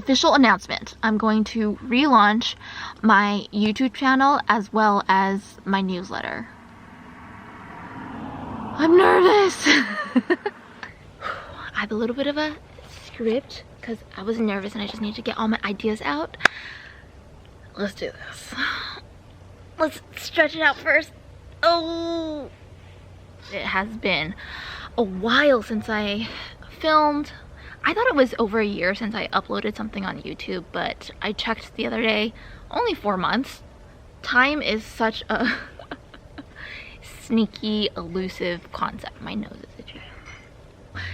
official announcement. I'm going to relaunch my YouTube channel as well as my newsletter. I'm nervous. I have a little bit of a script because I was nervous and I just need to get all my ideas out. Let's do this. Let's stretch it out first. Oh, it has been a while since I filmed. I thought it was over a year since I uploaded something on YouTube, but I checked the other day, only 4 months. Time is such a sneaky, elusive concept. My nose is itchy.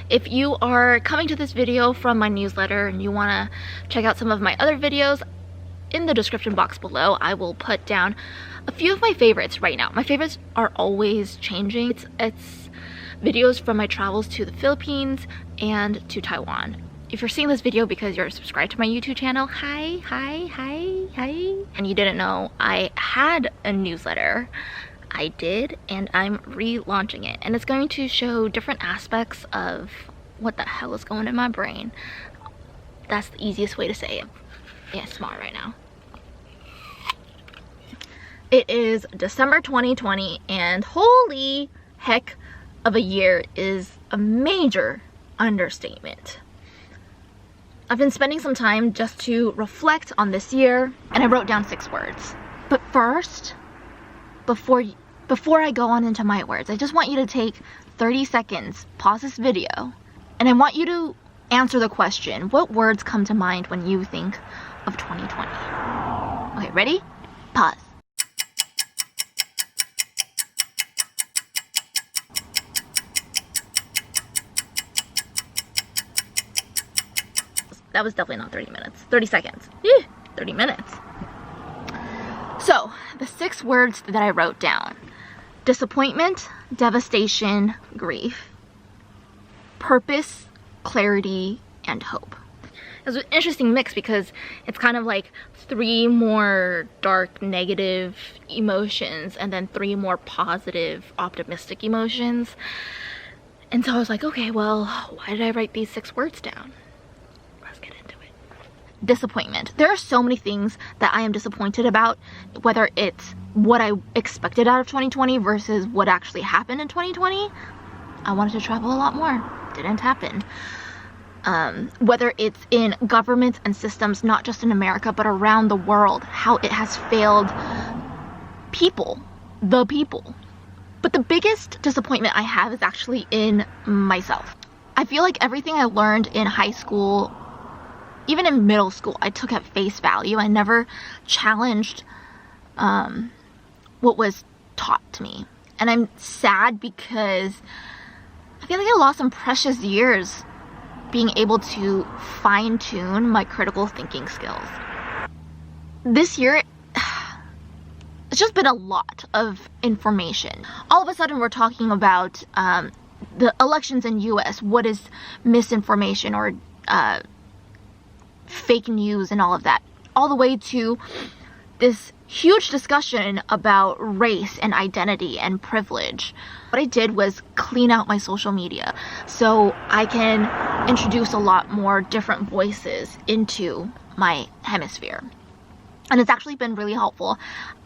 If you are coming to this video from my newsletter and you want to check out some of my other videos, in the description box below, I will put down a few of my favorites right now. My favorites are always changing. It's videos from my travels to the Philippines and to Taiwan. If you're seeing this video because you're subscribed to my YouTube channel, hi. And you didn't know I had a newsletter, I did, and I'm relaunching it. And it's going to show different aspects of what the hell is going on in my brain. That's the easiest way to say it. Yeah, smart right now. It is December 2020 and holy heck of a year is a major understatement. I've been spending some time just to reflect on this year and I wrote down 6 words. But first, before I go on into my words, I just want you to take 30 seconds, pause this video, and I want you to answer the question, what words come to mind when you think of 2020? Okay, ready? Pause. That was definitely not 30 minutes. 30 seconds. 30 minutes. So, the 6 words that I wrote down. Disappointment, devastation, grief. Purpose, clarity, and hope. It was an interesting mix because it's kind of like 3 more dark, negative emotions and then 3 more positive, optimistic emotions. And so I was like, okay, well, why did I write these 6 words down? Let's get into it. Disappointment. There are so many things that I am disappointed about, whether it's what I expected out of 2020 versus what actually happened in 2020. I wanted to travel a lot more. Didn't happen. Whether it's in governments and systems, not just in America, but around the world, how it has failed people, the people. But the biggest disappointment I have is actually in myself. I feel like everything I learned in high school, even in middle school, I took at face value. I never challenged what was taught to me. And I'm sad because I feel like I lost some precious years being able to fine-tune my critical thinking skills. This year, it's just been a lot of information. All of a sudden, we're talking about the elections in US, what is misinformation or fake news and all of that, all the way to this huge discussion about race and identity and privilege. What I did was clean out my social media so I can introduce a lot more different voices into my hemisphere. And it's actually been really helpful.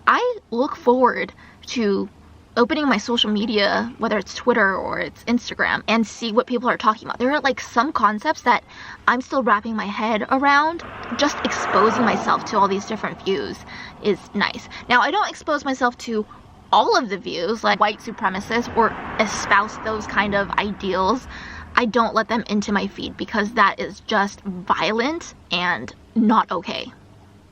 I look forward to opening my social media, whether it's Twitter or it's Instagram, and see what people are talking about. There are like some concepts that I'm still wrapping my head around. Just exposing myself to all these different views is nice. Now, I don't expose myself to all of the views, like white supremacists or espouse those kind of ideals. I don't let them into my feed because that is just violent and not okay.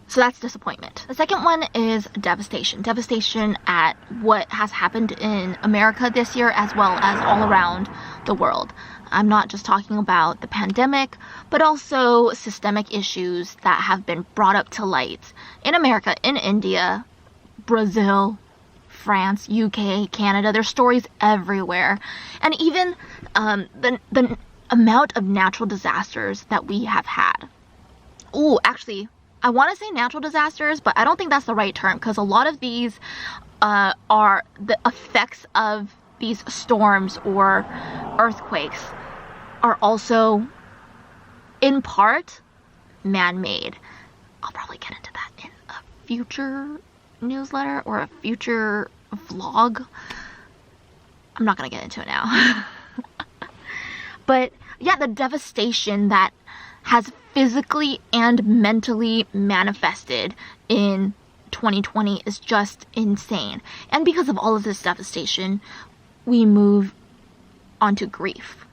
So that's disappointment. The second one is devastation. Devastation at what has happened in America this year as well as all around the world. I'm not just talking about the pandemic, but also systemic issues that have been brought up to light in America, in India, Brazil, France, UK, Canada. There's stories everywhere. And even the amount of natural disasters that we have had. Ooh, actually, I want to say natural disasters, but I don't think that's the right term because a lot of these are the effects of these storms or earthquakes are also in part man-made. I'll probably get into that in a future newsletter or a future vlog. I'm not gonna get into it now. But yeah, the devastation that has physically and mentally manifested in 2020 is just insane. And because of all of this devastation, we move on to grief.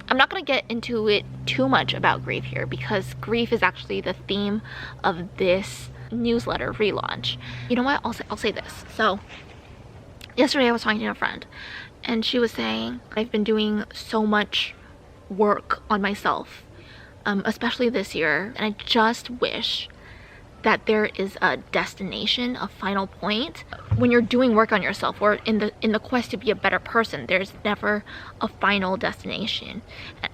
I'm not going to get into it too much about grief here because grief is actually the theme of this newsletter relaunch. You know what? I'll say this. So yesterday I was talking to a friend and she was saying, I've been doing so much work on myself, especially this year, and I just wish that there is a destination, a final point. When you're doing work on yourself or in the quest to be a better person, there's never a final destination.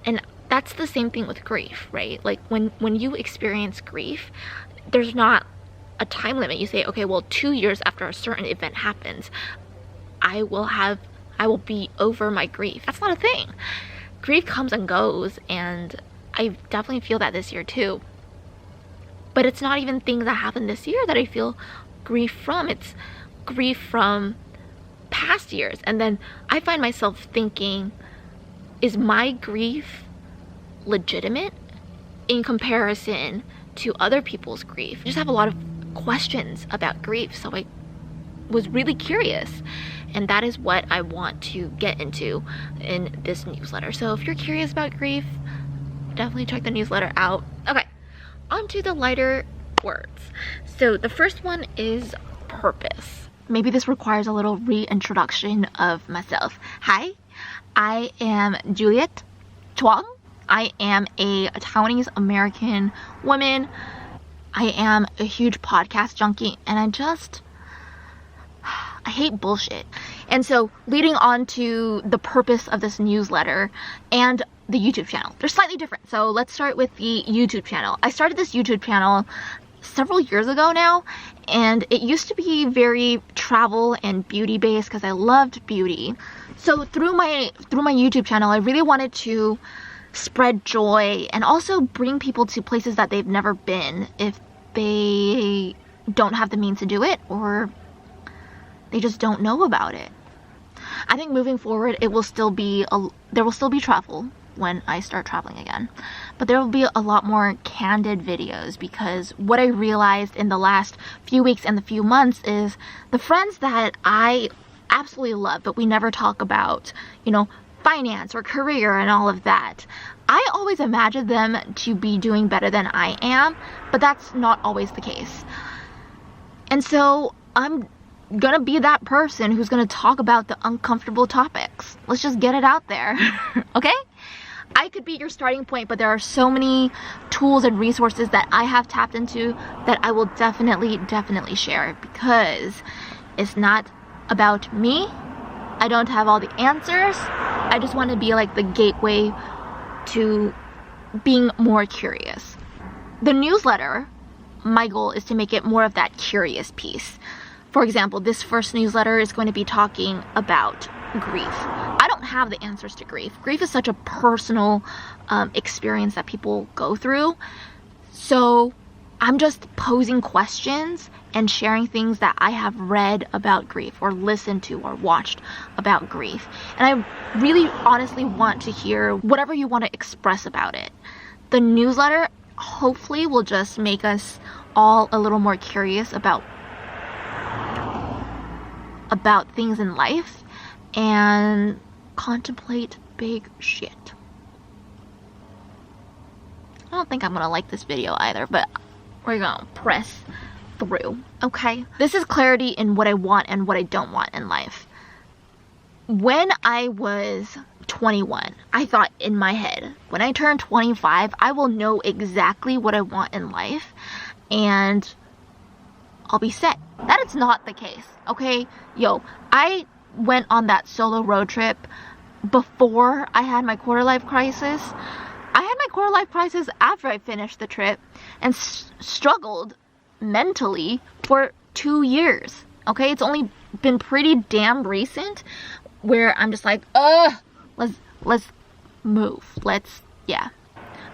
And that's the same thing with grief, right? Like when you experience grief, there's not a time limit. You say, okay, well, 2 years after a certain event happens, I will be over my grief. That's not a thing. Grief comes and goes, and I definitely feel that this year too. But it's not even things that happened this year that I feel grief from. It's grief from past years. And then I find myself thinking, is my grief legitimate in comparison to other people's grief? I just have a lot of questions about grief, so I was really curious. And that is what I want to get into in this newsletter. So if you're curious about grief, definitely check the newsletter out. Okay, on to the lighter words. So the first one is purpose. Maybe this requires a little reintroduction of myself. Hi, I am Juliet Chuang. I am a Taiwanese American woman. I am a huge podcast junkie, and I hate bullshit. And so leading on to the purpose of this newsletter and the YouTube channel, they're slightly different. So let's start with the YouTube channel. I started this YouTube channel several years ago now, and it used to be very travel and beauty based because I loved beauty. So through my YouTube channel, I really wanted to spread joy and also bring people to places that they've never been if they don't have the means to do it or they just don't know about it. I think moving forward, there will still be travel when I start traveling again, but there will be a lot more candid videos, because what I realized in the last few weeks and the few months is the friends that I absolutely love, but we never talk about, finance or career and all of that. I always imagined them to be doing better than I am, but that's not always the case. And so I'm gonna be that person who's gonna talk about the uncomfortable topics. Let's just get it out there. Okay? I could be your starting point, but there are so many tools and resources that I have tapped into that I will definitely share, because it's not about me. I don't have all the answers. I just want to be like the gateway to being more curious. The newsletter, my goal is to make it more of that curious piece. For example, this first newsletter is going to be talking about grief. I don't have the answers to grief. Grief is such a personal experience that people go through. So I'm just posing questions and sharing things that I have read about grief or listened to or watched about grief. And I really honestly want to hear whatever you want to express about it. The newsletter hopefully will just make us all a little more curious about things in life and contemplate big shit. I don't think I'm gonna like this video either, but we're gonna press through, okay? This is clarity in what I want and what I don't want in life. When I was 21, I thought in my head, when I turn 25, I will know exactly what I want in life and I'll be set. That is not the case, okay? I went on that solo road trip before I had my quarter life crisis. I had my quarter life crisis after I finished the trip and struggled mentally for 2 years, okay? It's only been pretty damn recent where I'm just like, let's move.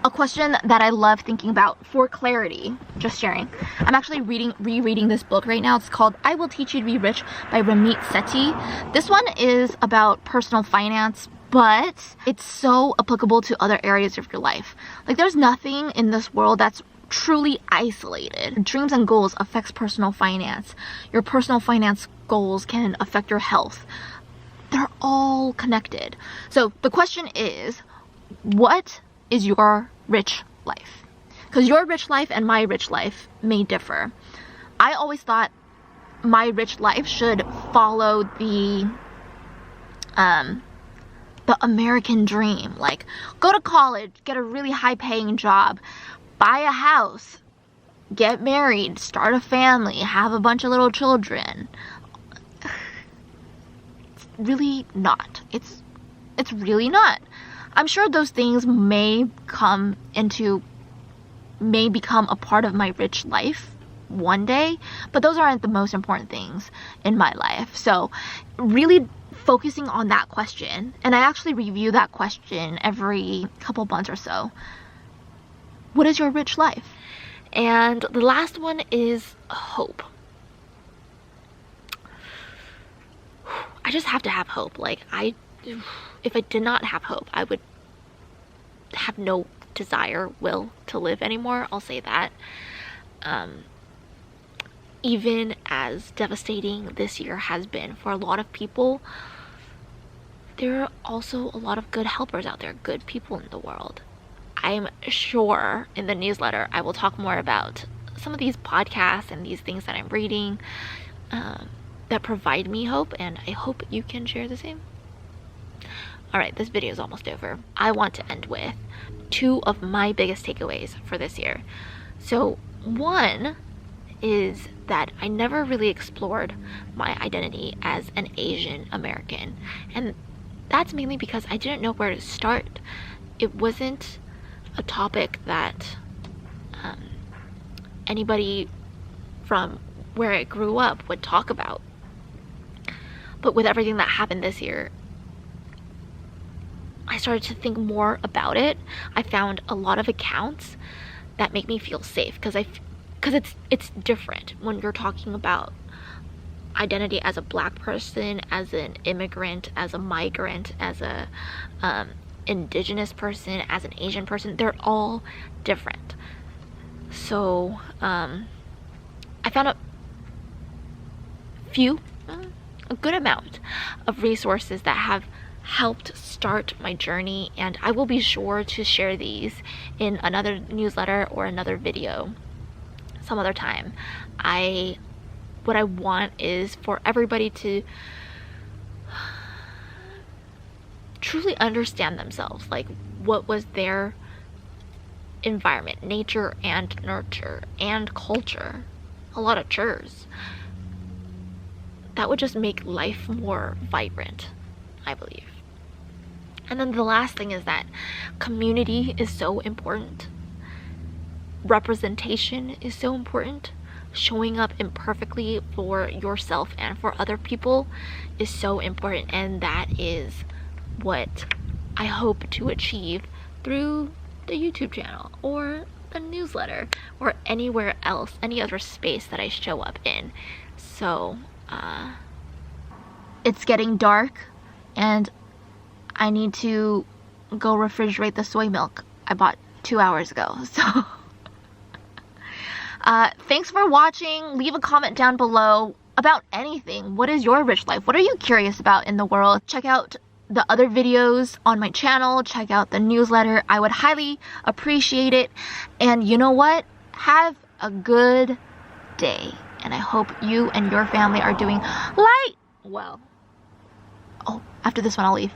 A question that I love thinking about for clarity, just sharing. I'm actually rereading this book right now. It's called I Will Teach You to Be Rich by Ramit Sethi. This one is about personal finance, but it's so applicable to other areas of your life. Like, there's nothing in this world that's truly isolated. Dreams and goals affects personal finance. Your personal finance goals can affect your health. They're all connected. So the question is, what is your rich life? Because your rich life and my rich life may differ. I always thought my rich life should follow the American dream. Like, go to college, get a really high paying job, buy a house, get married, start a family, have a bunch of little children. It's really not. It's really not. I'm sure those things may become a part of my rich life one day, but those aren't the most important things in my life. So really focusing on that question, and I actually review that question every couple months or so. What is your rich life? And the last one is hope. I just have to have hope. Like, if I did not have hope, I would have no desire, will to live anymore. I'll say that. Even as devastating this year has been for a lot of people, there are also a lot of good helpers out there, good people in the world. I'm sure in the newsletter I will talk more about some of these podcasts and these things that I'm reading that provide me hope, and I hope you can share the same. Alright, this video is almost over. I want to end with 2 of my biggest takeaways for this year. So one is that I never really explored my identity as an Asian American, and that's mainly because I didn't know where to start. It wasn't a topic that anybody from where I grew up would talk about. But with everything that happened this year, I started to think more about it. I found a lot of accounts that make me feel safe because it's different when you're talking about identity as a Black person, as an immigrant, as a migrant, as a indigenous person, as an Asian person. They're all different. So I found a good amount of resources that have helped start my journey, and I will be sure to share these in another newsletter or another video some other time. What I want is for everybody to truly understand themselves, like what was their environment, nature and nurture and culture, a lot of churs. That would just make life more vibrant, I believe. And then the last thing is that community is so important. Representation is so important. Showing up imperfectly for yourself and for other people is so important, and that is what I hope to achieve through the YouTube channel or the newsletter or anywhere else, any other space that I show up in. So it's getting dark and I need to go refrigerate the soy milk I bought 2 hours ago. So thanks for watching. Leave a comment down below about anything. What is your rich life? What are you curious about in the world? Check out the other videos on my channel. Check out the newsletter. I would highly appreciate it. And you know what? Have a good day. And I hope you and your family are doing well. Oh, after this one I'll leave.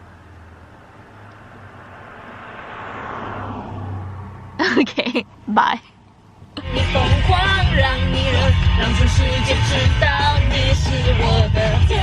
Okay, bye. 你疯狂，让你热，让全世界知道你是我的天。